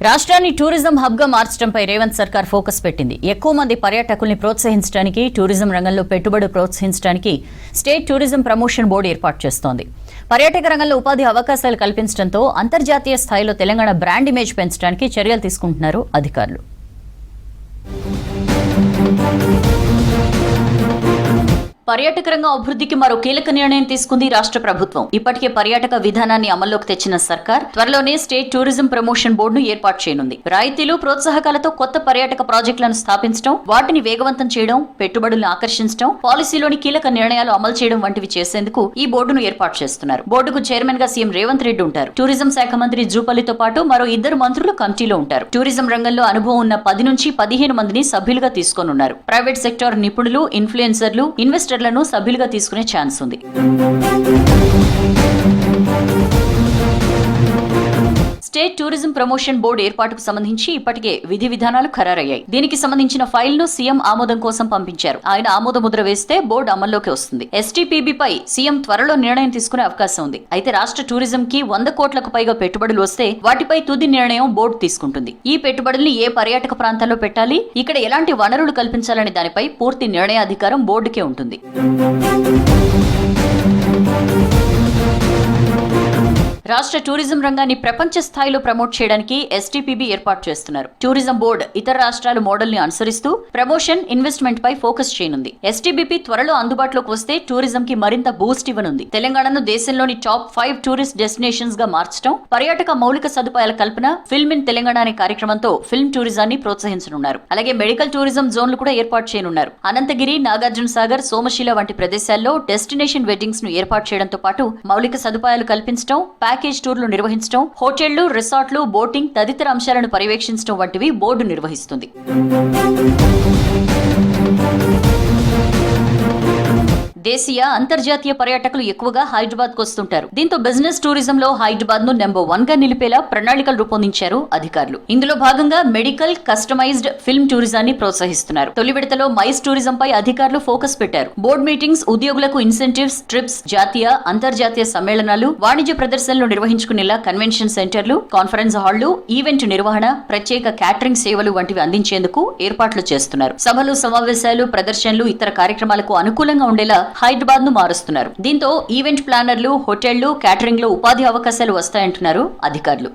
రాష్ట్రాన్ని tourism hub గా మార్చడంపై రేవంత్ సర్కార్ ఫోకస్ పెట్టింది. ఎక్కువ మంది పర్యాటకుల్ని ప్రోత్సహించడానికి, టూరిజం రంగంలో పెట్టుబడులు ప్రోత్సహించడానికి స్టేట్ టూరిజం ప్రమోషన్ బోర్డు ఏర్పాటు చేస్తోంది. పర్యాటక రంగంలో ఉపాధి అవకాశాలు కల్పించడంతో అంతర్జాతీయ స్థాయిలో తెలంగాణ బ్రాండ్ ఇమేజ్ పెంచడానికి చర్యలు తీసుకుంటున్నారు అధికారులు. పర్యాటక రంగం అభివృద్ధికి మరో కీలక నిర్ణయం తీసుకుంది రాష్ట్ర ప్రభుత్వం. ఇప్పటికే పర్యాటక విధానాన్ని అమల్లోకి తెచ్చిన సర్కార్ త్వరలోనే స్టేట్ టూరిజం ప్రమోషన్ బోర్డును ఏర్పాటు చేయనుంది. రాయితీలు, ప్రోత్సాహకాలతో కొత్త పర్యాటక ప్రాజెక్టులను స్థాపించడం, వాటిని వేగవంతం చేయడం, పెట్టుబడులను ఆకర్షించడం, పాలసీలోని కీలక నిర్ణయాలు అమలు చేయడం వంటివి చేసేందుకు ఈ బోర్డును ఏర్పాటు చేస్తున్నారు. బోర్డుకు చైర్మన్ గా సీఎం రేవంత్ రెడ్డి ఉంటారు. టూరిజం శాఖ మంత్రి జూపల్లితో పాటు మరో 2 మంత్రులు కమిటీలో ఉంటారు. టూరిజం రంగంలో అనుభవం ఉన్న 10 నుంచి 15 మందిని సభ్యులుగా తీసుకోనున్నారు. ప్రైవేట్ సెక్టార్ నిపుణులు, ఇన్ఫ్లుయెన్సర్లు, ఇన్వెస్టర్లను సభ్యులుగా తీసుకునే ఛాన్స్ ఉంది. స్టేట్ టూరిజం ప్రమోషన్ బోర్డు ఏర్పాటుకు సంబంధించి ఇప్పటికే విధి విధానాలు ఖరారయ్యాయి. దీనికి సంబంధించిన ఫైల్ ను సీఎం ఆమోదం కోసం పంపించారు. ఆయన ఆమోద ముద్ర వేస్తే బోర్డు అమల్లోకి వస్తుంది. ఎస్టీపీబీపై సీఎం త్వరలో నిర్ణయం తీసుకునే అవకాశం ఉంది. అయితే రాష్ట్ర టూరిజం కి 100 కోట్లకు పైగా పెట్టుబడులు వస్తే వాటిపై తుది నిర్ణయం బోర్డు తీసుకుంటుంది. ఈ పెట్టుబడుల్ని ఏ పర్యాటక ప్రాంతాల్లో పెట్టాలి, ఇక్కడ ఎలాంటి వనరులు కల్పించాలనే దానిపై పూర్తి నిర్ణయాధికారం బోర్డుకే ఉంటుంది. రాష్ట్ర టూరిజం రంగాన్ని ప్రపంచ స్థాయిలో ప్రమోట్ చేయడానికి ఎస్టీపీబీ ఏర్పాటు చేస్తున్నారు. టూరిజం బోర్డు ఇతర రాష్ట్రాల మోడల్ ని అనుసరిస్తూ ప్రమోషన్, ఇన్వెస్ట్మెంట్ పై ఫోకస్ చేయనుంది. ఎస్టీబీపీ త్వరలో అందుబాటులోకి వస్తే టూరిజం కి మరింత బూస్ట్ ఇవ్వనుంది. తెలంగాణను దేశంలోని టాప్ 5 టూరిస్ట్ డెస్టినేషన్స్ గా మార్చడం, పర్యాటక మౌలిక సదుపాయాల కల్పన, ఫిల్మ్ ఇన్ తెలంగాణ అనే కార్యక్రమంతో ఫిల్మ్ టూరిజాన్ని ప్రోత్సహించనున్నారు. అలాగే మెడికల్ టూరిజం జోన్లు కూడా ఏర్పాటు చేయనున్నారు. అనంతగిరి, నాగార్జున సాగర్, సోమశిల వంటి ప్రదేశాల్లో డెస్టినేషన్ వెడ్డింగ్స్ ను ఏర్పాటు చేయడంతో పాటు మౌలిక సదుపాయాలు కల్పించడం, ప్యాకేజ్ టూర్లు నిర్వహించడం, హోటళ్లు, రిసార్ట్లు, బోటింగ్ తదితర అంశాలను పర్యవేక్షించడం వంటివి బోర్డు నిర్వహిస్తుంది. దేశీయ, అంతర్జాతీయ పర్యాటకులు ఎక్కువగా హైదరాబాద్ కు వస్తుంటారు. దీంతో బిజినెస్ టూరిజం లో హైదరాబాద్ ను నెంబర్ 1 గా నిలిపేలా ప్రణాళికలు రూపొందించారు అధికారులు. ఇందులో భాగంగా మెడికల్, కస్టమైజ్డ్ ఫిల్మ్ టూరిజాన్ని ప్రోత్సహిస్తున్నారు. తొలి విడతలో మైస్ టూరిజం పై అధికారులు ఫోకస్ పెట్టారు. బోర్డు మీటింగ్స్, ఉద్యోగులకు ఇన్సెంటివ్స్, ట్రిప్స్, జాతీయ, అంతర్జాతీయ సమ్మేళనాలు, వాణిజ్య ప్రదర్శనలు నిర్వహించుకునేలా కన్వెన్షన్ సెంటర్లు, కాన్ఫరెన్స్ హాళ్లు, ఈవెంట్ నిర్వహణ, ప్రత్యేక క్యాటరింగ్ సేవలు వంటివి అందించేందుకు ఏర్పాట్లు చేస్తున్నారు. సభలు, సమావేశాలు, ప్రదర్శనలు, ఇతర కార్యక్రమాలకు అనుకూలంగా ఉండేలా హైదరాబాద్ ను మారుస్తున్నారు. దీంతో ఈవెంట్ ప్లానర్లు, హోటళ్లు, క్యాటరింగ్ లో ఉపాధి అవకాశాలు వస్తాయంటున్నారు అధికారులు.